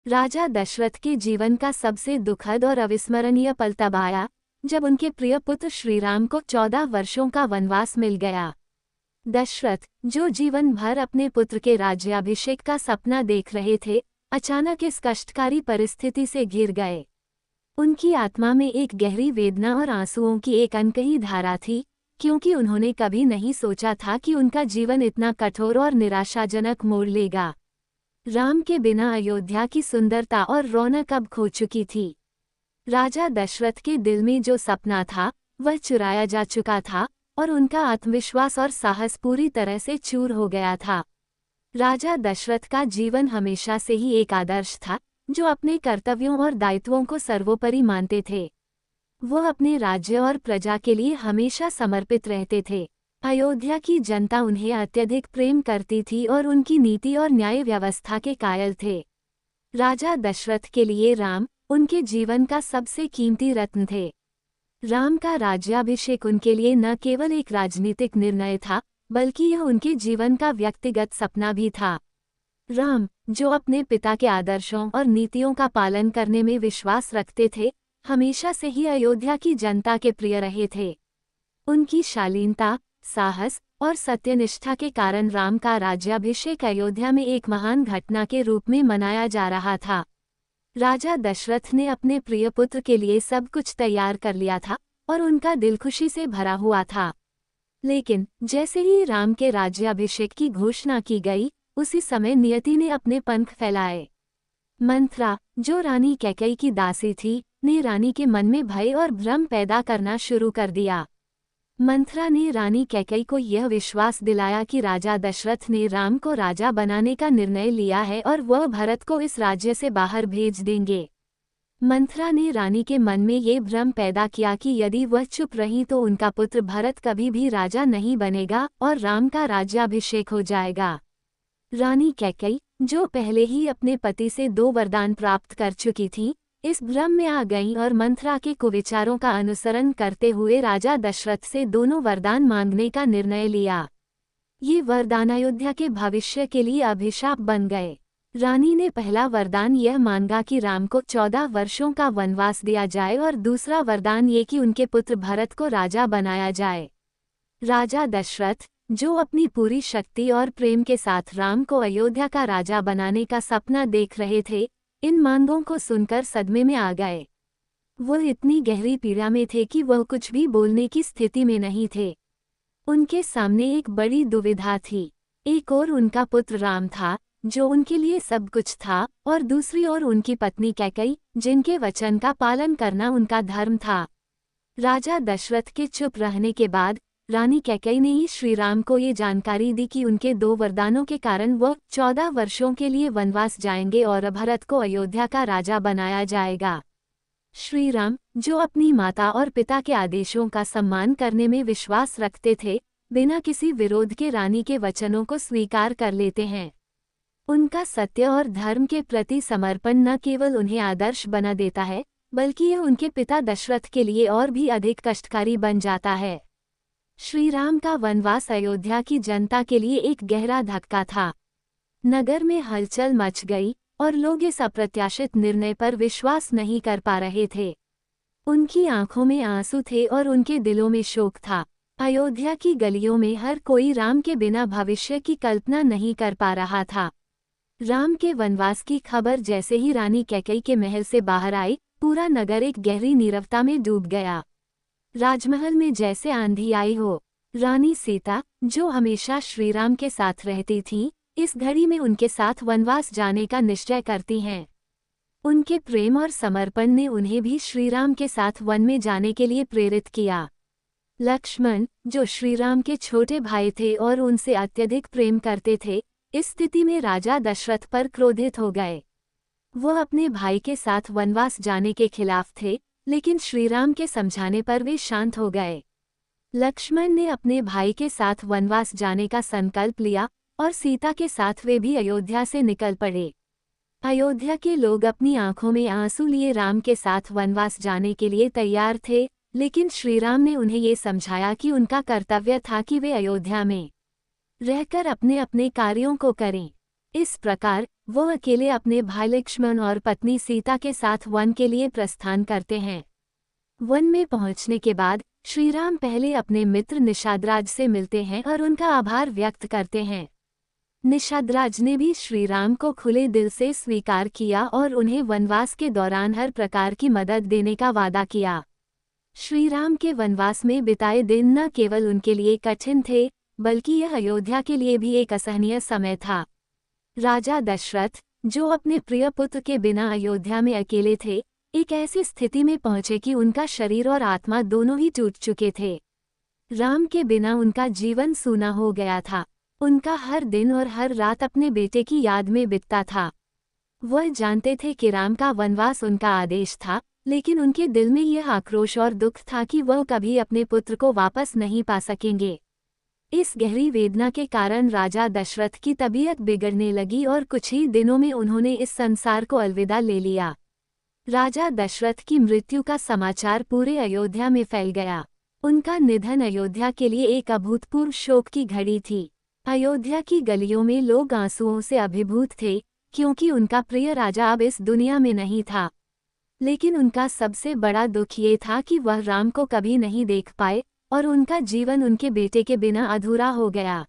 राजा दशरथ के जीवन का सबसे दुखद और अविस्मरणीय पल तब आया जब उनके प्रिय पुत्र श्रीराम को 14 वर्षों का वनवास मिल गया। दशरथ, जो जीवन भर अपने पुत्र के राज्याभिषेक का सपना देख रहे थे, अचानक इस कष्टकारी परिस्थिति से घिर गए। उनकी आत्मा में एक गहरी वेदना और आंसुओं की एक अनकही धारा थी, क्योंकि उन्होंने कभी नहीं सोचा था कि उनका जीवन इतना कठोर और निराशाजनक मोड़ लेगा। राम के बिना अयोध्या की सुंदरता और रौनक अब खो चुकी थी। राजा दशरथ के दिल में जो सपना था, वह चुराया जा चुका था और उनका आत्मविश्वास और साहस पूरी तरह से चूर हो गया था। राजा दशरथ का जीवन हमेशा से ही एक आदर्श था, जो अपने कर्तव्यों और दायित्वों को सर्वोपरि मानते थे। वह अपने राज्य और प्रजा के लिए हमेशा समर्पित रहते थे। अयोध्या की जनता उन्हें अत्यधिक प्रेम करती थी और उनकी नीति और न्याय व्यवस्था के कायल थे। राजा दशरथ के लिए राम उनके जीवन का सबसे कीमती रत्न थे। राम का राज्याभिषेक उनके लिए न केवल एक राजनीतिक निर्णय था, बल्कि यह उनके जीवन का व्यक्तिगत सपना भी था। राम, जो अपने पिता के आदर्शों और नीतियों का पालन करने में विश्वास रखते थे, हमेशा से ही अयोध्या की जनता के प्रिय रहे थे। उनकी शालीनता, साहस और सत्यनिष्ठा के कारण राम का राज्याभिषेक अयोध्या में एक महान घटना के रूप में मनाया जा रहा था। राजा दशरथ ने अपने प्रिय पुत्र के लिए सब कुछ तैयार कर लिया था और उनका दिल खुशी से भरा हुआ था। लेकिन जैसे ही राम के राज्याभिषेक की घोषणा की गई, उसी समय नियति ने अपने पंख फैलाए। मंथरा, जो रानी कैकेयी की दासी थी, ने रानी के मन में भय और भ्रम पैदा करना शुरू कर दिया। मंथरा ने रानी कैकेयी को यह विश्वास दिलाया कि राजा दशरथ ने राम को राजा बनाने का निर्णय लिया है और वह भरत को इस राज्य से बाहर भेज देंगे। मंथरा ने रानी के मन में ये भ्रम पैदा किया कि यदि वह चुप रही तो उनका पुत्र भरत कभी भी राजा नहीं बनेगा और राम का राज्याभिषेक हो जाएगा। रानी कैकेयी, जो पहले ही अपने पति से 2 वरदान प्राप्त कर चुकी थी, इस भ्रम में आ गईं और मंथरा के कुविचारों का अनुसरण करते हुए राजा दशरथ से दोनों वरदान मांगने का निर्णय लिया। ये वरदान अयोध्या के भविष्य के लिए अभिशाप बन गए। रानी ने पहला वरदान यह मांगा कि राम को 14 वर्षों का वनवास दिया जाए और दूसरा वरदान ये कि उनके पुत्र भरत को राजा बनाया जाए। राजा दशरथ, जो अपनी पूरी शक्ति और प्रेम के साथ राम को अयोध्या का राजा बनाने का सपना देख रहे थे, इन मांगों को सुनकर सदमे में आ गए। वह इतनी गहरी पीड़ा में थे कि वह कुछ भी बोलने की स्थिति में नहीं थे। उनके सामने एक बड़ी दुविधा थी। एक ओर उनका पुत्र राम था, जो उनके लिए सब कुछ था, और दूसरी ओर उनकी पत्नी कैकेयी, जिनके वचन का पालन करना उनका धर्म था। राजा दशरथ के चुप रहने के बाद रानी कैकेयी ने ही श्रीराम को ये जानकारी दी कि उनके 2 वरदानों के कारण वह 14 वर्षों के लिए वनवास जाएंगे और भरत को अयोध्या का राजा बनाया जाएगा। श्रीराम, जो अपनी माता और पिता के आदेशों का सम्मान करने में विश्वास रखते थे, बिना किसी विरोध के रानी के वचनों को स्वीकार कर लेते हैं। उनका सत्य और धर्म के प्रति समर्पण न केवल उन्हें आदर्श बना देता है, बल्कि यह उनके पिता दशरथ के लिए और भी अधिक कष्टकारी बन जाता है। श्रीराम का वनवास अयोध्या की जनता के लिए एक गहरा धक्का था। नगर में हलचल मच गई और लोग इस अप्रत्याशित निर्णय पर विश्वास नहीं कर पा रहे थे। उनकी आंखों में आंसू थे और उनके दिलों में शोक था। अयोध्या की गलियों में हर कोई राम के बिना भविष्य की कल्पना नहीं कर पा रहा था। राम के वनवास की खबर जैसे ही रानी कैकेयी के महल से बाहर आई, पूरा नगर एक गहरी नीरवता में डूब गया। राजमहल में जैसे आंधी आई हो। रानी सीता, जो हमेशा श्रीराम के साथ रहती थीं, इस घड़ी में उनके साथ वनवास जाने का निश्चय करती हैं। उनके प्रेम और समर्पण ने उन्हें भी श्रीराम के साथ वन में जाने के लिए प्रेरित किया। लक्ष्मण, जो श्रीराम के छोटे भाई थे और उनसे अत्यधिक प्रेम करते थे, इस स्थिति में राजा दशरथ पर क्रोधित हो गए। वह अपने भाई के साथ वनवास जाने के खिलाफ थे, लेकिन श्रीराम के समझाने पर वे शांत हो गए। लक्ष्मण ने अपने भाई के साथ वनवास जाने का संकल्प लिया और सीता के साथ वे भी अयोध्या से निकल पड़े। अयोध्या के लोग अपनी आंखों में आंसू लिए राम के साथ वनवास जाने के लिए तैयार थे, लेकिन श्रीराम ने उन्हें ये समझाया कि उनका कर्तव्य था कि वे अयोध्या में रहकर अपने अपने कार्यों को करें। इस प्रकार वो अकेले अपने भाई लक्ष्मण और पत्नी सीता के साथ वन के लिए प्रस्थान करते हैं। वन में पहुंचने के बाद श्री राम पहले अपने मित्र निषादराज से मिलते हैं और उनका आभार व्यक्त करते हैं। निषादराज ने भी श्री राम को खुले दिल से स्वीकार किया और उन्हें वनवास के दौरान हर प्रकार की मदद देने का वादा किया। श्री राम के वनवास में बिताए दिन न केवल उनके लिए कठिन थे, बल्कि यह अयोध्या के लिए भी एक असहनीय समय था। राजा दशरथ, जो अपने प्रिय पुत्र के बिना अयोध्या में अकेले थे, एक ऐसी स्थिति में पहुंचे कि उनका शरीर और आत्मा दोनों ही टूट चुके थे। राम के बिना उनका जीवन सूना हो गया था। उनका हर दिन और हर रात अपने बेटे की याद में बीतता था। वह जानते थे कि राम का वनवास उनका आदेश था, लेकिन उनके दिल में यह आक्रोश और दुख था कि वह कभी अपने पुत्र को वापस नहीं पा सकेंगे। इस गहरी वेदना के कारण राजा दशरथ की तबीयत बिगड़ने लगी और कुछ ही दिनों में उन्होंने इस संसार को अलविदा ले लिया। राजा दशरथ की मृत्यु का समाचार पूरे अयोध्या में फैल गया। उनका निधन अयोध्या के लिए एक अभूतपूर्व शोक की घड़ी थी। अयोध्या की गलियों में लोग आंसुओं से अभिभूत थे, क्योंकि उनका प्रिय राजा अब इस दुनिया में नहीं था। लेकिन उनका सबसे बड़ा दुख ये था कि वह राम को कभी नहीं देख पाए और उनका जीवन उनके बेटे के बिना अधूरा हो गया।